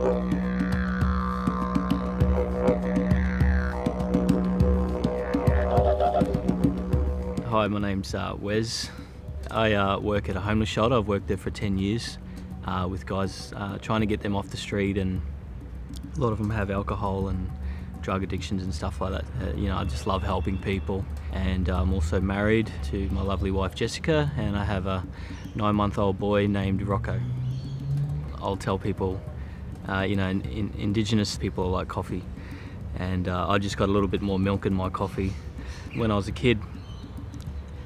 Hi, my name's Wes. I work at a homeless shelter. I've worked there for 10 years with guys trying to get them off the street, and a lot of them have alcohol and drug addictions and stuff like that. You know, I just love helping people, and I'm also married to my lovely wife Jessica, and I have a 9-month-old boy named Rocco. I'll tell people, you know, Indigenous people like coffee, and I just got a little bit more milk in my coffee. When I was a kid,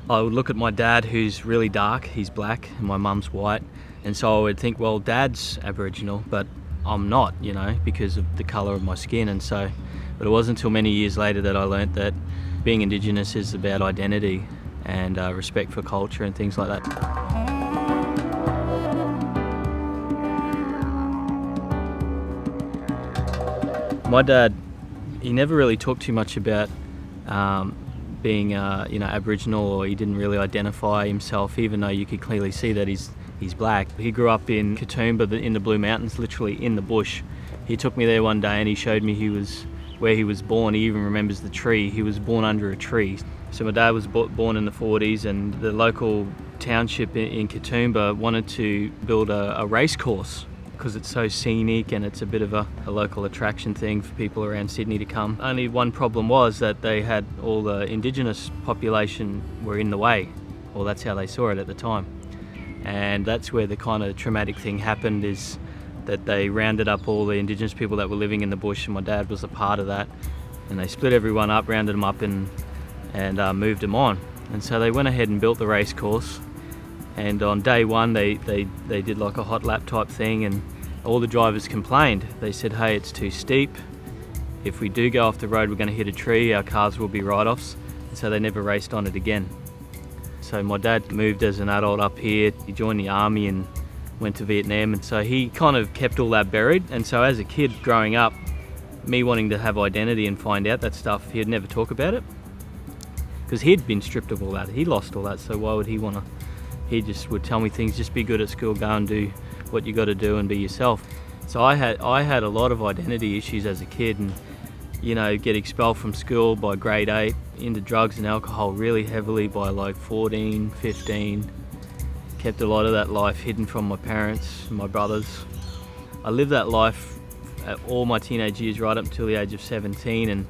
I would look at my dad, who's really dark, he's black, and my mum's white, and so I would think, well, Dad's Aboriginal, but I'm not, you know, because of the colour of my skin. And so, but it wasn't until many years later that I learnt that being Indigenous is about identity and respect for culture and things like that. My dad, he never really talked too much about being you know, Aboriginal, or he didn't really identify himself, even though you could clearly see that he's black. He grew up in Katoomba, in the Blue Mountains, literally in the bush. He took me there one day and he showed me where he was born. He even remembers the tree. He was born under a tree. So my dad was born in the 40s, and the local township in Katoomba wanted to build a race course because it's so scenic and it's a bit of a local attraction thing for people around Sydney to come. Only one problem was that they had all the Indigenous population were in the way, or that's how they saw it at the time. And that's where the kind of traumatic thing happened, is that they rounded up all the Indigenous people that were living in the bush, and my dad was a part of that. And they split everyone up, rounded them up, and moved them on. And so they went ahead and built the race course. And on day one, they did like a hot lap type thing, and all the drivers complained. They said, hey, it's too steep. If we do go off the road, we're going to hit a tree, our cars will be write-offs. And so they never raced on it again. So my dad moved as an adult up here. He joined the army and went to Vietnam, and so he kind of kept all that buried. And so as a kid growing up, me wanting to have identity and find out that stuff, he'd never talk about it, because he'd been stripped of all that. He lost all that, so why would he want to? He just would tell me things, just be good at school, go and do what you got to do and be yourself. So I had a lot of identity issues as a kid, and you know, get expelled from school by grade 8, into drugs and alcohol really heavily by like 14, 15. Kept a lot of that life hidden from my parents and my brothers. I lived that life all my teenage years right up until the age of 17, and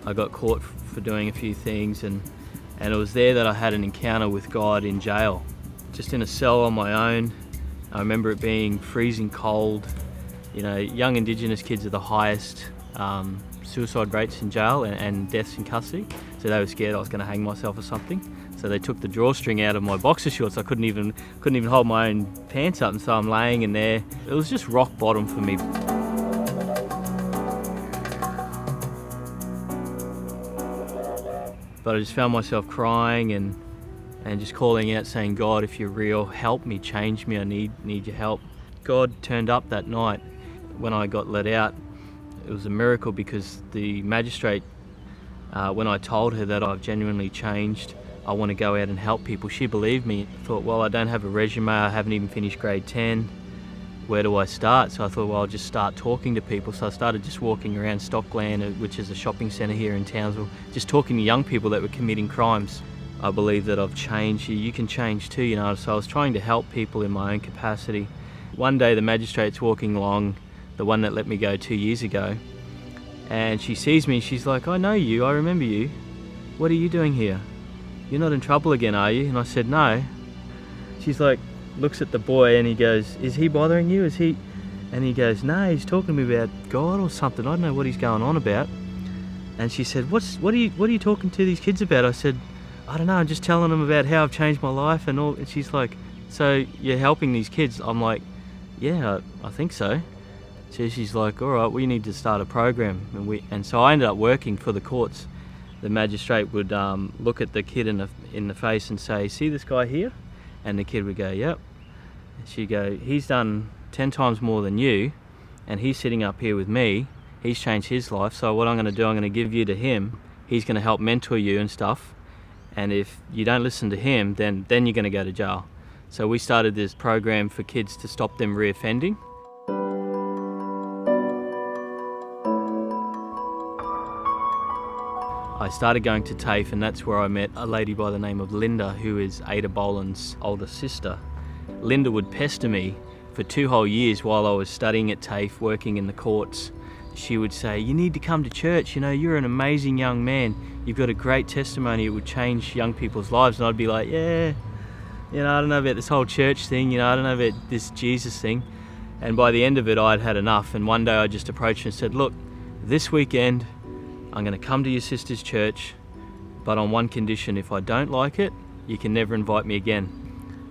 I got caught for doing a few things, and it was there that I had an encounter with God in jail. Just in a cell on my own. I remember it being freezing cold. You know, young Indigenous kids are the highest suicide rates in jail and deaths in custody. So they were scared I was going to hang myself or something. So they took the drawstring out of my boxer shorts. I couldn't even hold my own pants up, and so I'm laying in there. It was just rock bottom for me. But I just found myself crying and just calling out, saying, God, if you're real, help me, change me, I need your help. God turned up that night when I got let out. It was a miracle, because the magistrate, when I told her that I've genuinely changed, I want to go out and help people, she believed me. I thought, well, I don't have a resume, I haven't even finished grade 10. Where do I start? So I thought, well, I'll just start talking to people. So I started just walking around Stockland, which is a shopping centre here in Townsville, just talking to young people that were committing crimes. I believe that I've changed. You can change too, you know. So I was trying to help people in my own capacity. One day the magistrate's walking along, the one that let me go 2 years ago, and she sees me and she's like, I know you, I remember you. What are you doing here? You're not in trouble again, are you? And I said, no. She's like, looks at the boy and he goes, is he bothering you? Is he? And he goes, no, he's talking to me about God or something. I don't know what he's going on about. And she said, what are you talking to these kids about? I said, I don't know, I'm just telling them about how I've changed my life and all. And she's like, so you're helping these kids? I'm like, yeah, I think so. So she's like, all right, we need to start a program. And so I ended up working for the courts. The magistrate would look at the kid in the face and say, see this guy here? And the kid would go, yep. And she'd go, he's done 10 times more than you, and he's sitting up here with me. He's changed his life, so what I'm going to do, I'm going to give you to him. He's going to help mentor you and stuff. And if you don't listen to him, then you're going to go to jail. So we started this program for kids to stop them reoffending. I started going to TAFE, and that's where I met a lady by the name of Linda, who is Ada Boland's older sister. Linda would pester me for 2 whole years while I was studying at TAFE, working in the courts. She would say, "You need to come to church, you know, you're an amazing young man. You've got a great testimony, it would change young people's lives." And I'd be like, "Yeah, you know, I don't know about this whole church thing, you know, I don't know about this Jesus thing." And by the end of it, I'd had enough. And one day I just approached her and said, "Look, this weekend, I'm gonna come to your sister's church, but on one condition: if I don't like it, you can never invite me again."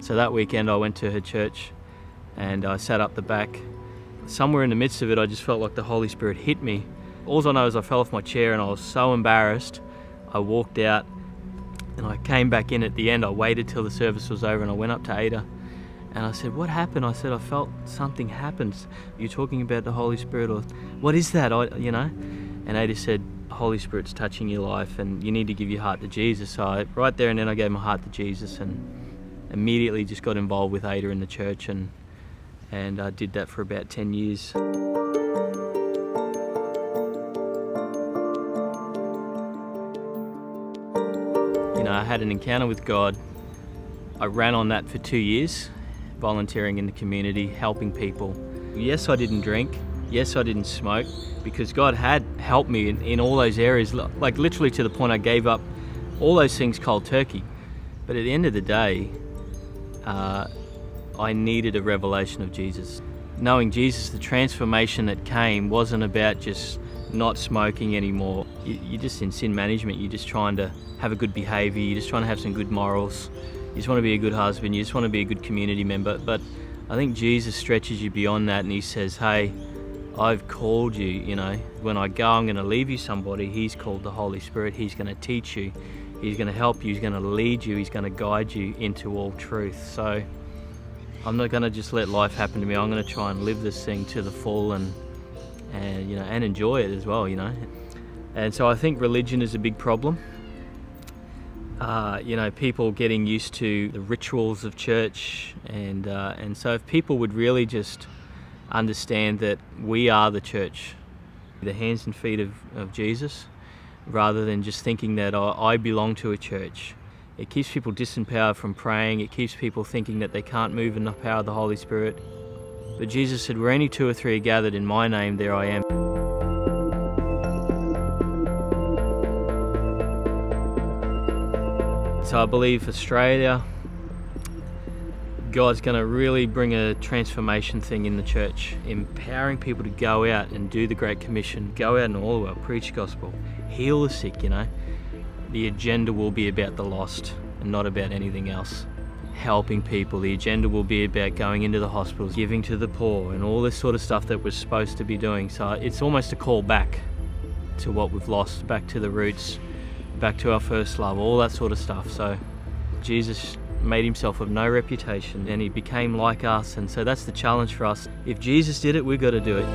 So that weekend I went to her church and I sat up the back. Somewhere in the midst of it, I just felt like the Holy Spirit hit me. All I know is I fell off my chair and I was so embarrassed. I walked out and I came back in at the end. I waited till the service was over and I went up to Ada and I said, "What happened?" I said, "I felt something happens. You're talking about the Holy Spirit, or what is that?" You know? And Ada said, "The Holy Spirit's touching your life and you need to give your heart to Jesus." So right there and then I gave my heart to Jesus and immediately just got involved with Ada in the church, and I did that for about 10 years. You know, I had an encounter with God. I ran on that for 2 years, volunteering in the community, helping people. Yes, I didn't drink. Yes, I didn't smoke, because God had helped me in all those areas, like literally to the point I gave up all those things cold turkey. But at the end of the day, I needed a revelation of Jesus. Knowing Jesus, the transformation that came wasn't about just not smoking anymore. You're just in sin management. You're just trying to have a good behavior. You're just trying to have some good morals. You just want to be a good husband. You just want to be a good community member. But I think Jesus stretches you beyond that, and he says, "Hey, I've called you, you know. When I go, I'm going to leave you somebody." He's called the Holy Spirit. He's going to teach you. He's going to help you. He's going to lead you. He's going to guide you into all truth. So I'm not going to just let life happen to me. I'm going to try and live this thing to the full and you know, and enjoy it as well, you know. And so I think religion is a big problem. You know, people getting used to the rituals of church, and so if people would really just understand that we are the church, the hands and feet of Jesus, rather than just thinking that I belong to a church. It keeps people disempowered from praying. It keeps people thinking that they can't move in the power of the Holy Spirit. But Jesus said, "Where any 2 or 3 are gathered in my name, there I am." So I believe Australia, God's going to really bring a transformation thing in the church, empowering people to go out and do the Great Commission, go out in all the world, preach the gospel, heal the sick, you know. The agenda will be about the lost and not about anything else. Helping people. The agenda will be about going into the hospitals, giving to the poor, and all this sort of stuff that we're supposed to be doing. So it's almost a call back to what we've lost, back to the roots, back to our first love, all that sort of stuff. So Jesus made himself of no reputation and he became like us, and so that's the challenge for us. If Jesus did it, we've got to do it.